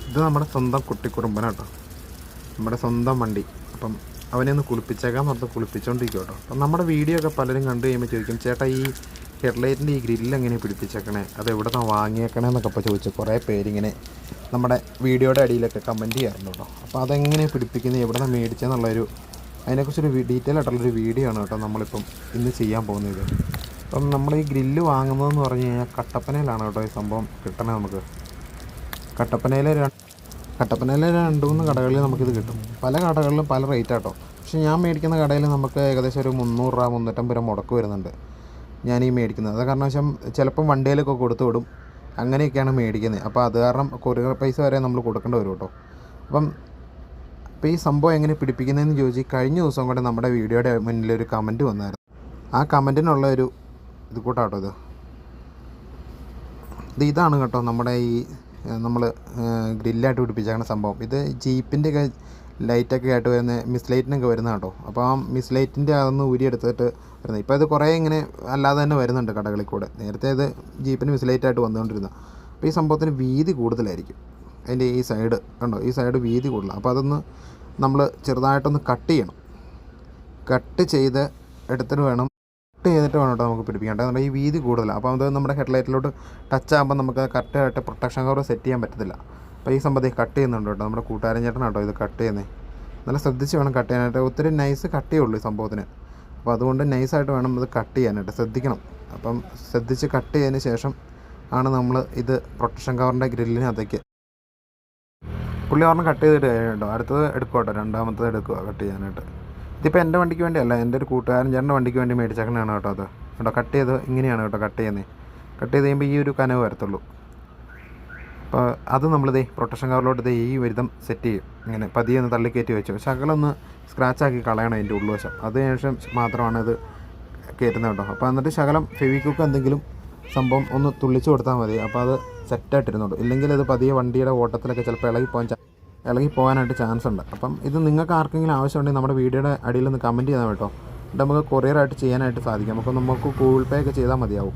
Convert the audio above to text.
ഇത് നമ്മുടെ സ്വന്തം കുട്ടിക്കുറുമ്പനാട്ടോ, നമ്മുടെ സ്വന്തം വണ്ടി. അപ്പം അവനെ ഒന്ന് കുളിപ്പിച്ചേക്കാൻ പറഞ്ഞ് കുളിപ്പിച്ചുകൊണ്ടിരിക്കും കേട്ടോ. അപ്പം നമ്മുടെ വീഡിയോ ഒക്കെ പലരും കണ്ടു കഴിയുമ്പോൾ ചോദിക്കും, ചേട്ടാ ഈ ഹെഡ്ലൈറ്റിൻ്റെ ഈ ഗ്രില്ല് എങ്ങനെ പിടിപ്പിച്ചേക്കണേ, അത് എവിടെ നിന്ന് വാങ്ങിയേക്കണേ എന്നൊക്കെ ഇപ്പോൾ ചോദിച്ചു കുറേ പേരിങ്ങനെ നമ്മുടെ വീഡിയോയുടെ അടിയിലൊക്കെ കമൻറ്റ് ചെയ്യാറുണ്ട് കേട്ടോ. അപ്പോൾ അതെങ്ങനെ പിടിപ്പിക്കുന്നത്, എവിടെ നിന്ന് മേടിച്ചതെന്നുള്ളൊരു അതിനെക്കുറിച്ചൊരു ഡീറ്റെയിൽ ആയിട്ടുള്ളൊരു വീഡിയോ ആണ് കേട്ടോ നമ്മളിപ്പം ഇന്ന് ചെയ്യാൻ പോകുന്നത്. അപ്പം നമ്മൾ ഈ ഗ്രില്ല് വാങ്ങുന്നതെന്ന് പറഞ്ഞു കഴിഞ്ഞാൽ കട്ടപ്പനയിലാണ് കേട്ടോ ഈ സംഭവം കിട്ടണേ. നമുക്ക് കട്ടപ്പനയിലെ 2-3 കടകളിൽ നമുക്കിത് കിട്ടും. പല കടകളിലും പല റേറ്റ് ആട്ടോ. പക്ഷേ ഞാൻ മേടിക്കുന്ന കടയിൽ നമുക്ക് ഏകദേശം ഒരു 300 രൂപ 350 രൂപ മുടക്ക് വരുന്നുണ്ട് ഞാൻ ഈ മേടിക്കുന്നത്. അത് കാരണം വെച്ചാൽ ചിലപ്പം വണ്ടിയിലൊക്കെ കൊടുത്തു വിടും, അങ്ങനെയൊക്കെയാണ് മേടിക്കുന്നത്. അപ്പോൾ അത് കാരണം കൊറിയർ പൈസ വരെ നമ്മൾ കൊടുക്കേണ്ടി വരും കേട്ടോ. അപ്പോൾ ഈ സംഭവം എങ്ങനെ പിടിപ്പിക്കുന്നതെന്ന് ചോദിച്ച് കഴിഞ്ഞ ദിവസം കൂടെ നമ്മുടെ വീഡിയോയുടെ മുന്നിലൊരു കമൻറ്റ് വന്നായിരുന്നു. ആ കമൻറ്റിനുള്ള ഒരു ഇത് കൂട്ടാട്ടോ ഇതാണ് കേട്ടോ നമ്മുടെ ഈ നമ്മൾ ഗ്രില്ലായിട്ട് പിടിപ്പിച്ചേക്കുന്ന സംഭവം. ഇത് ജീപ്പിൻ്റെയൊക്കെ ലൈറ്റൊക്കെ ആയിട്ട് വരുന്ന മിസ് ലൈറ്റിനൊക്കെ വരുന്ന കേട്ടോ. അപ്പോൾ ആ മിസ് ലൈറ്റിൻ്റെ അതൊന്ന് ഊരിയെടുത്തിട്ട് വരുന്നത്. ഇപ്പോൾ ഇത് കുറേ ഇങ്ങനെ അല്ലാതെ തന്നെ വരുന്നുണ്ട് കടകളിൽ കൂടെ. നേരത്തെ ഇത് ജീപ്പിന് മിസ് ലൈറ്റായിട്ട് വന്നുകൊണ്ടിരുന്നത്. അപ്പോൾ ഈ സംഭവത്തിന് വീതി കൂടുതലായിരിക്കും. അതിൻ്റെ ഈ സൈഡ് കണ്ടോ, ഈ സൈഡ് വീതി കൂടുതലാണ്. അപ്പോൾ അതൊന്ന് നമ്മൾ ചെറുതായിട്ടൊന്ന് കട്ട് ചെയ്യണം. കട്ട് ചെയ്ത് എടുത്തിട്ട് വേണം ചെയ്തിട്ട് വേണം കേട്ടോ നമുക്ക് പിടിപ്പിക്കാൻ. കാരണം ഈ വീതി കൂടുതലാണ്. അപ്പോൾ അത് നമ്മുടെ ഹെഡ്ലൈറ്റിലോട്ട് ടച്ച് ആകുമ്പോൾ നമുക്ക് കറക്റ്റായിട്ട് പ്രൊട്ടക്ഷൻ കവർ സെറ്റ് ചെയ്യാൻ പറ്റത്തില്ല. അപ്പോൾ ഈ സംഭവത്തിൽ കട്ട് ചെയ്യുന്നുണ്ട് കേട്ടോ നമ്മുടെ കൂട്ടുകാരൻ ചേട്ടനാട്ടോ ഇത് കട്ട് ചെയ്യുന്നത്. നല്ല ശ്രദ്ധിച്ച് വേണം കട്ട് ചെയ്യാനായിട്ട്. ഒത്തിരി നൈസ് കട്ട് ചെയ്യുള്ളൂ ഈ സംഭവത്തിന്. അപ്പോൾ അതുകൊണ്ട് നൈസായിട്ട് വേണം ഇത് കട്ട് ചെയ്യാനായിട്ട്, ശ്രദ്ധിക്കണം. അപ്പം ശ്രദ്ധിച്ച് കട്ട് ചെയ്തതിന് ശേഷം ആണ് നമ്മൾ ഇത് പ്രൊട്ടക്ഷൻ കവറിൻ്റെ ഗ്രില്ലിനകത്തേക്ക് പുള്ളി പറഞ്ഞ് കട്ട് ചെയ്തിട്ട് കേട്ടോ. അടുത്തത് എടുക്കുക കേട്ടോ, രണ്ടാമത്തത് എടുക്കുക കട്ട് ചെയ്യാനായിട്ട്. ഇതിപ്പോൾ എൻ്റെ വണ്ടിക്ക് വേണ്ടിയല്ല, എൻ്റെ ഒരു കൂട്ടുകാരൻ ചേട്ടൻ്റെ വണ്ടിക്ക് വേണ്ടി മേടിച്ചേക്കണതാണ് കേട്ടോ. അത് കേട്ടോ കട്ട് ചെയ്ത് ഇങ്ങനെയാണ് കേട്ടോ കട്ട് ചെയ്യുന്നത്. കട്ട് ചെയ്ത് കഴിയുമ്പോൾ ഈ ഒരു കനവ് വരത്തുള്ളൂ. അപ്പോൾ അത് നമ്മളിതേ പ്രൊട്ടക്ഷൻ കവറിലോട്ട് ഈ വിധം സെറ്റ് ചെയ്യും. ഇങ്ങനെ പതിയെ ഒന്ന് തള്ളിക്കയറ്റി വെച്ചു ശകലൊന്ന് സ്ക്രാച്ചാക്കി കളയണം അതിൻ്റെ ഉൾവശം. അതിനുശേഷം മാത്രമാണ് ഇത് കയറ്റുന്നത് കേട്ടോ. അപ്പോൾ എന്നിട്ട് ശകലം ഫെവിക്വിക്ക് എന്തെങ്കിലും സംഭവം ഒന്ന് തുള്ളിച്ച് കൊടുത്താൽ മതി. അപ്പോൾ അത് സെറ്റായിട്ടിരുന്നുള്ളൂ. ഇല്ലെങ്കിൽ അത് പതിയെ വണ്ടിയുടെ ഓട്ടത്തിലൊക്കെ ചിലപ്പോൾ ഇളകി പോകാനായിട്ട് ചാൻസ് ഉണ്ട്. അപ്പം ഇത് നിങ്ങൾക്ക് ആർക്കെങ്കിലും ആവശ്യമുണ്ടെങ്കിൽ നമ്മുടെ വീഡിയോയുടെ അടിയിൽ ഒന്ന് കമൻറ്റ് ചെയ്താൽ കേട്ടോ. നമുക്ക് കൊറിയറായിട്ട് ചെയ്യാനായിട്ട് സാധിക്കും. നമുക്ക് ഗൂഗിൾ പേ ഒക്കെ ചെയ്താൽ മതിയാവും.